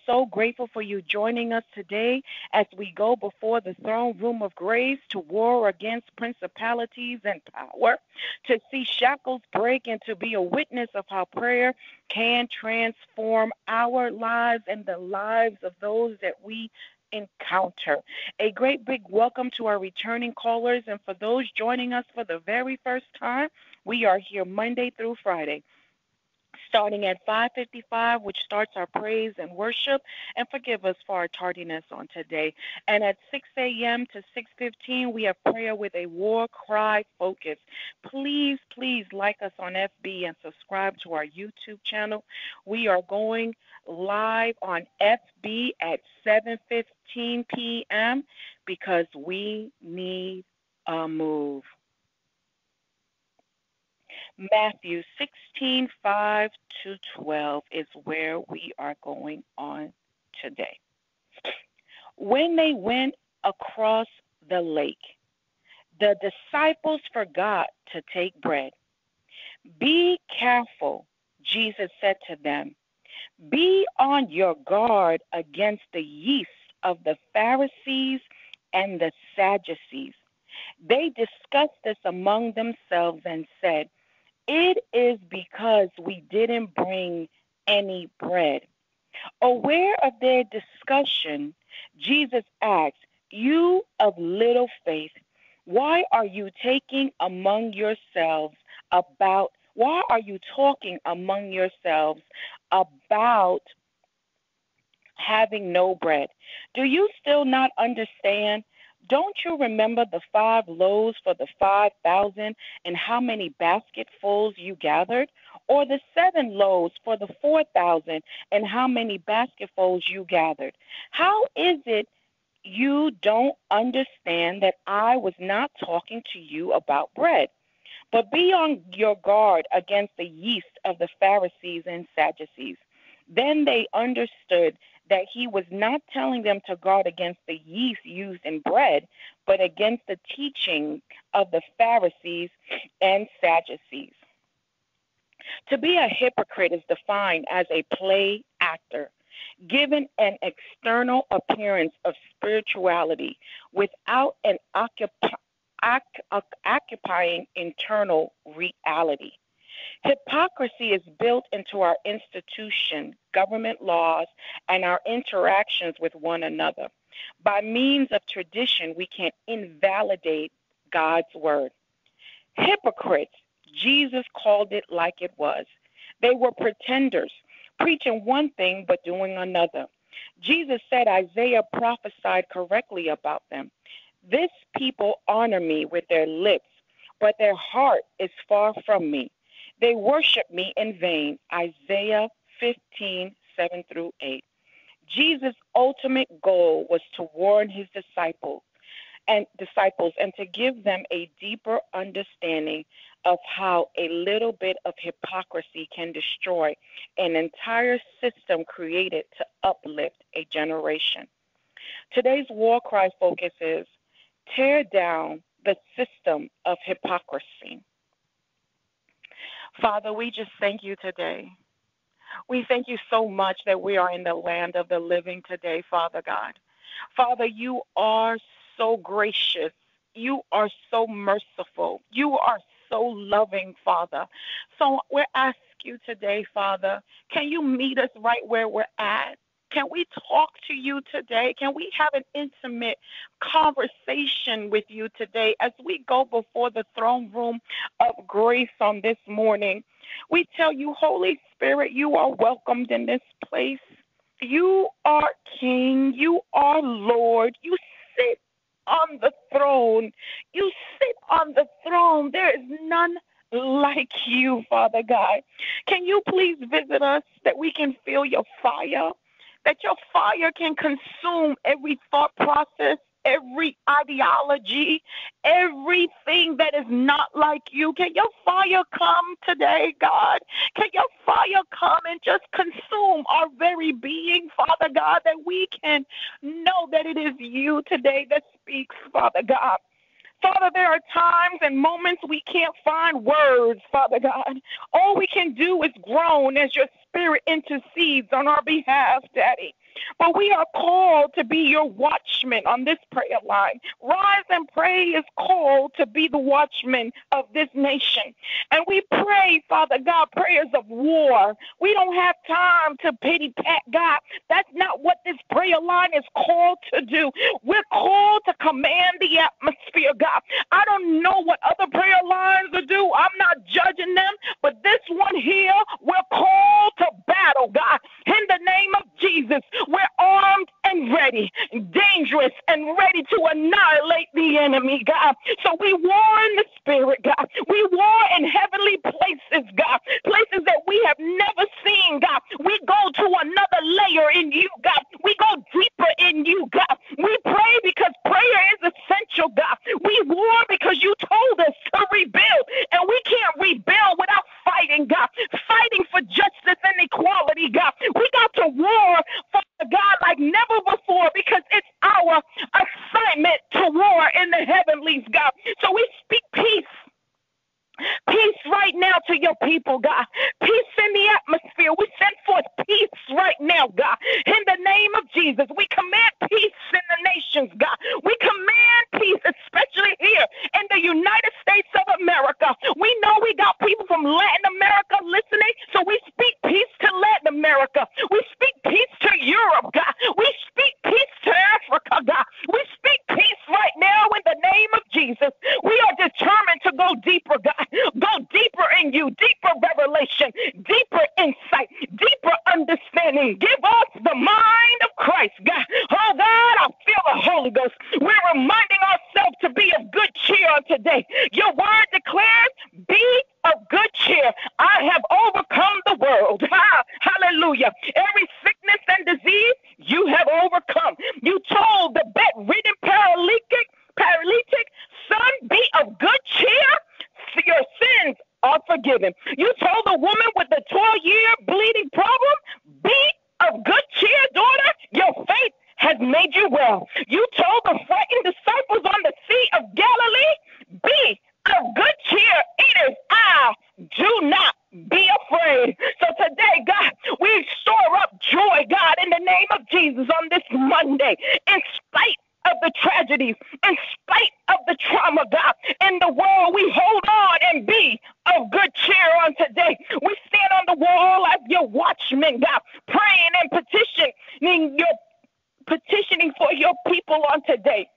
So grateful for you joining us today as we go before the throne room of grace to war against principalities and power, to see shackles break and to be a witness of how prayer can transform our lives and the lives of those that we encounter. A great big welcome to our returning callers, and for those joining us for the very first time, we are here Monday through Friday starting at 5:55, which starts our praise and worship, and forgive us for our tardiness on today. And at 6 a.m. to 6:15, we have prayer with a war cry focus. Please like us on FB and subscribe to our YouTube channel. We are going live on FB at 7:15 p.m. because we need a move. Matthew 16:5 to 12 is where we are going on today. When they went across the lake, the disciples forgot to take bread. Be careful, Jesus said to them. Be on your guard against the yeast of the Pharisees and the Sadducees. They discussed this among themselves and said, it is because we didn't bring any bread. Aware of their discussion, Jesus asked, you of little faith, why are you talking among yourselves about having no bread? Do you still not understand? Don't you remember the 5 loaves for the 5,000 and how many basketfuls you gathered? Or the 7 loaves for the 4,000 and how many basketfuls you gathered? How is it you don't understand that I was not talking to you about bread? But be on your guard against the yeast of the Pharisees and Sadducees. Then they understood that he was not telling them to guard against the yeast used in bread, but against the teaching of the Pharisees and Sadducees. To be a hypocrite is defined as a play actor, given an external appearance of spirituality without an occupying internal reality. Hypocrisy is built into our institution, government laws, and our interactions with one another. By means of tradition, we can invalidate God's word. Hypocrites, Jesus called it like it was. They were pretenders, preaching one thing but doing another. Jesus said Isaiah prophesied correctly about them. This people honor me with their lips, but their heart is far from me. They worship me in vain. Isaiah 15:7 through 8. Jesus' ultimate goal was to warn his disciples and to give them a deeper understanding of how a little bit of hypocrisy can destroy an entire system created to uplift a generation. Today's war cry focus is tear down the system of hypocrisy. Father, we just thank you today. We thank you so much that we are in the land of the living today, Father God. Father, you are so gracious. You are so merciful. You are so loving, Father. So we ask you today, Father, can you meet us right where we're at? Can we talk to you today? Can we have an intimate conversation with you today as we go before the throne room of grace on this morning? We tell you, Holy Spirit, you are welcomed in this place. You are King. You are Lord. You sit on the throne. You sit on the throne. There is none like you, Father God. Can you please visit us that we can feel your fire? That your fire can consume every thought process, every ideology, everything that is not like you. Can your fire come today, God? Can your fire come and just consume our very being, Father God, that we can know that it is you today that speaks, Father God. Father, there are times and moments we can't find words, Father God. All we can do is groan as your spirit intercedes on our behalf, Daddy. But we are called to be your watchmen on this prayer line. Rise and Pray is called to be the watchman of this nation. And we pray, Father God, prayers of war. We don't have time to pity pat God. That's not what this prayer line is called to do. We're called to command the atmosphere, God. I don't know what other prayer lines will do. I'm not judging them. But this one here, we're called to battle, God. In the name of Jesus, we're armed and ready, dangerous and ready to annihilate the enemy, God. So we war in the spirit, God. We war in heavenly places, God. Places that we have never seen, God. We go to another layer in you, God. We go deeper in you, God. We pray because prayer is essential, God. We war because you told us to rebuild, and we can't rebuild without fighting, God. Fighting for justice and equality, God. We got to war for God like never before because it's our assignment to war in the heavenlies, God. So we speak peace. Peace right now to your people, God. Peace in the atmosphere. We send forth peace right now, God. In the name of Jesus, we command peace in the nations, God. We command peace, especially here in the United States of America. We know we got people from Latin America listening, so we speak peace to Latin America. We speak peace to Europe, God. We speak peace to Africa, God. We speak peace right now in the name of Jesus. We are determined to go deeper, God. Go deeper in you, deeper revelation, deeper insight, deeper understanding. Give us the mind of Christ, God. Oh, God, I feel the Holy Ghost. We're reminding ourselves to be of good cheer on today. Your word declares, be of good cheer. I have overcome the world. Hallelujah. Every sickness and disease you have overcome. You told the bedridden paralytic, son, be of good cheer. Your sins are forgiven. You told the woman with the 12-year bleeding problem, be of good cheer, daughter. Your faith has made you well. You told the frightened disciples on the Sea of Galilee, be of good cheer. It is I. Do not be afraid. So today, God, we store up joy, God, in the name of Jesus on this Monday, in spite of the tragedies, in spite of the trauma, God, in the world, we hold on and be of good cheer on today. We stand on the wall as your watchmen, God, praying and petitioning for your people on today.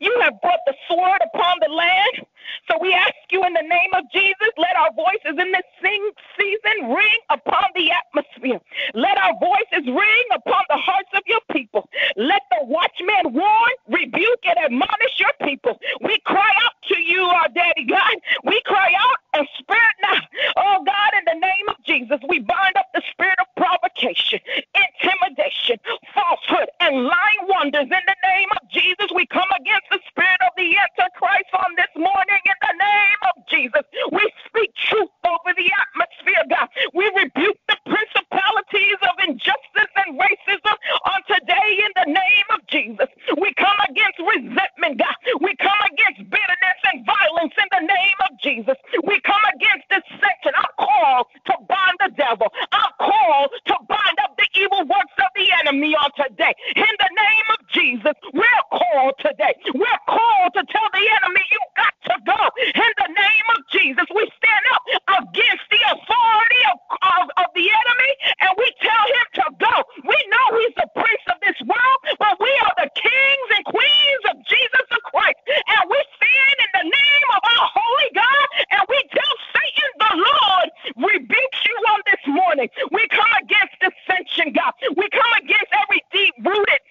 You have brought the sword upon the land. So we ask you in the name of Jesus, let our voices in this season ring upon the atmosphere. Let our voices ring upon the hearts of your people. Let the watchman warn, rebuke, and admonish your people. We cry out to you, our daddy God. We cry out and spirit not. Oh God, in the name of Jesus, we bind up the spirit of provocation, intimidation, falsehood, and lying wonders. In the name of Jesus, we come against the spirit of the Antichrist on this morning. In the name of Jesus, we speak truth over the atmosphere, God. We rebuke the principalities of injustice and racism on today in the name of Jesus. We come against resentment, God. We come against bitterness and violence in the name of Jesus. We come against dissension. I'm called to bind the devil. I'm called to bind up the evil works of the enemy on today. In the name of Jesus, we're called today. We're called to tell the enemy, you got to go. In the name of Jesus, we stand up against the authority of the enemy, and we tell him to go. We know he's the prince of this world, but we are the kings and queens of Jesus Christ, and we stand in the name of our holy God, and we tell Satan, the Lord rebukes you on this morning. We come against dissension, God. We come against every deep-rooted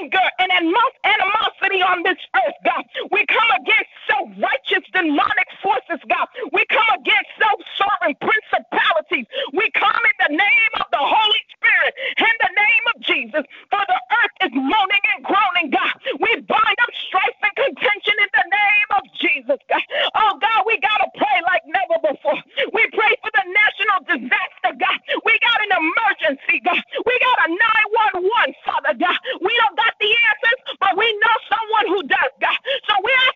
anger and animosity on this earth, God. We come against self-righteous demonic forces, God. We come against self-serving principalities. We come in the name of the Holy Spirit, in the name of Jesus, for the earth is moaning and groaning, God. We bind up strife and contention in the name of Jesus, God. Oh, God, we got to pray like never before. We pray for the national disaster, God. We got an emergency, God. We got a 911, Father God. We don't got the answers, but we know someone who does, God. So we're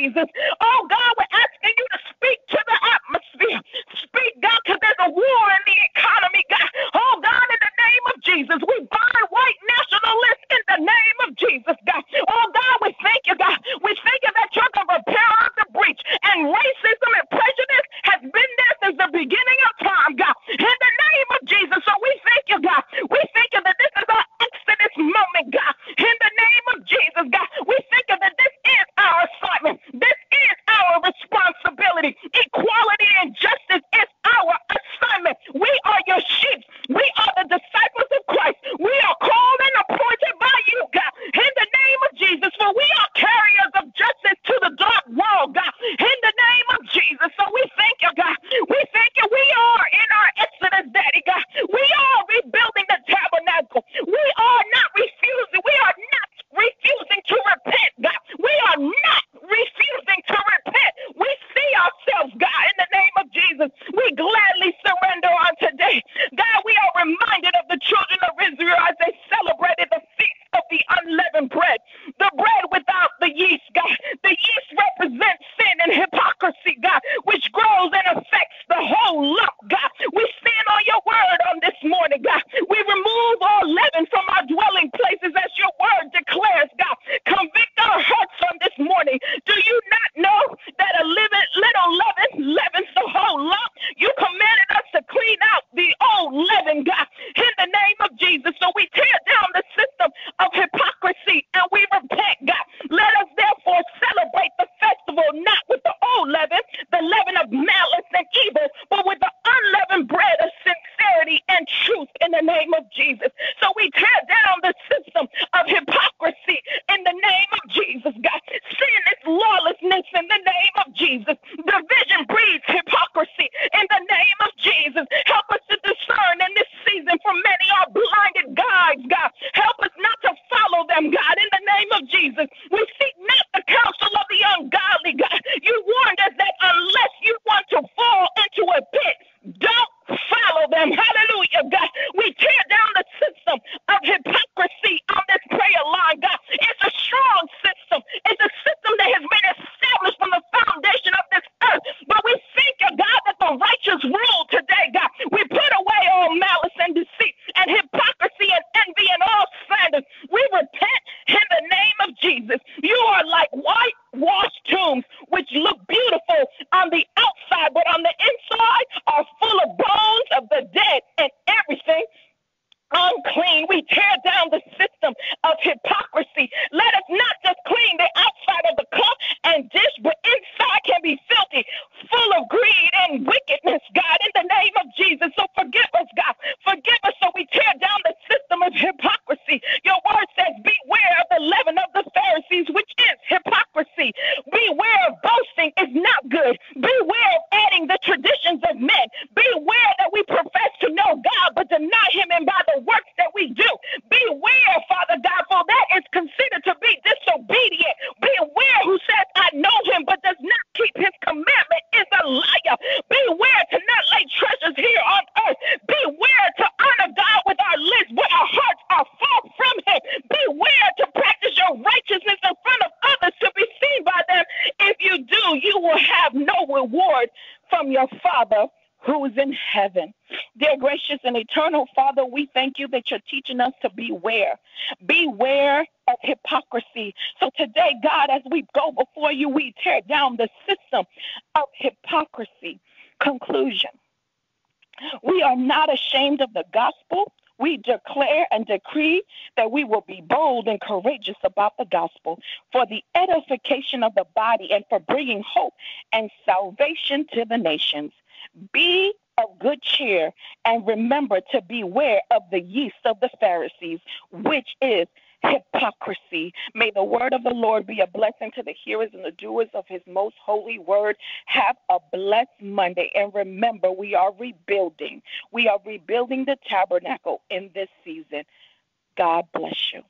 Jesus. Oh, God, we're asking you to speak to the atmosphere. Speak, God, because there's a war in the economy, God. Oh, God, in the name of Jesus, we bind white nationalists in the name of Jesus, God. Oh, God, we thank you, God. We thank you that you're the repairer of the breach. And racism and prejudice has been there since the beginning of time, God. In the name of Jesus. So we thank you, God. We thank you that this is our Exodus moment, God. In the name of Jesus, God. We thank you that this is our assignment. This is our responsibility. Equality and justice is our assignment. We are your sheep. We are the disciples of Christ. We are called and appointed by you, God. In the name of Jesus, for we are carriers of justice to the dark world, God. In the name of Jesus. So we thank you, God. We thank you. We are in our Exodus, Daddy, God. We are rebuilding the tabernacle. We are not refusing. We are not refusing to repent, God. We are not refusing to repent. We see ourselves, God, in the name of Jesus. We gladly surrender on today. God, we are reminded of the children of Israel as they celebrated the feast of the unleavened bread, the bread without the yeast, God. The yeast represents sin and hypocrisy, God, which grows and affects the whole lump, God. We stand on your word on this morning, God. We remove all leaven from our dwelling places as your word declares, God. Convict our hearts on this morning. Do you not know that a little leaven leavens the whole lump? You commanded us to clean out the old leaven, God, in the name of Jesus. So we tear down the system of hypocrisy and we repent, God. Let us therefore celebrate the festival not with the old leaven, the leaven of malice and evil, but with the unleavened bread of sincerity and truth in the name of Jesus. So we tear down the system of hypocrisy in the name of Jesus, God. Sin is lawlessness in the name of Jesus. Division breeds hypocrisy in the name of Jesus. Help us to discern in this season, for many are blinded guides, God. Help us not to follow them, God, in the name of Jesus. We seek not the counsel of the ungodly, God. You warned us that unless you want to fall into a pit, don't follow them. Hallelujah, God. We tear down the system of hypocrisy on this prayer line, God. It's a strong system. It's a system that has been established from the foundation of this earth. But we thank you, God, that the righteous rule today, God. We put away all malice and deceit and hypocrisy and envy and all slander. We repent in the name of Jesus. You are like whitewashed tombs, which look beautiful on the outside, but on the inside are full of bones of the dead and everything unclean. We tear down the system of hypocrisy. Let us not just clean the outside of the cup and dish, but inside can be filthy, full of greed and wickedness, God, in the name of Jesus. So forgive us, God. Forgive us so we tear down the system of hypocrisy. Your word says, beware of the leaven of the Pharisees, which is hypocrisy. Beware of boasting is not good. Beware of adding the traditions of men. Beware that we profess to know God, but deny him and by the works that we do. Beware, Father God, for that is considered to be disobedient. Beware who says, I know him, but does not keep his commandment is a liar. Beware to not lay treasures here on earth. Beware to honor God with our lips, but our hearts are far from him. Beware to practice your righteousness in front of others to be seen by them. If you do, you will have no reward from your Father who is in heaven. Dear gracious and eternal Father, we thank you that you're teaching us to beware. Beware of hypocrisy. So today, God, as we go before you, we tear down the system of hypocrisy. Conclusion. We are not ashamed of the gospel. We declare and decree that we will be bold and courageous about the gospel for the edification of the body and for bringing hope and salvation to the nations. Be of good cheer and remember to beware of the yeast of the Pharisees, which is hypocrisy. May the word of the Lord be a blessing to the hearers and the doers of his most holy word. Have a blessed Monday. And remember, we are rebuilding. We are rebuilding the tabernacle in this season. God bless you.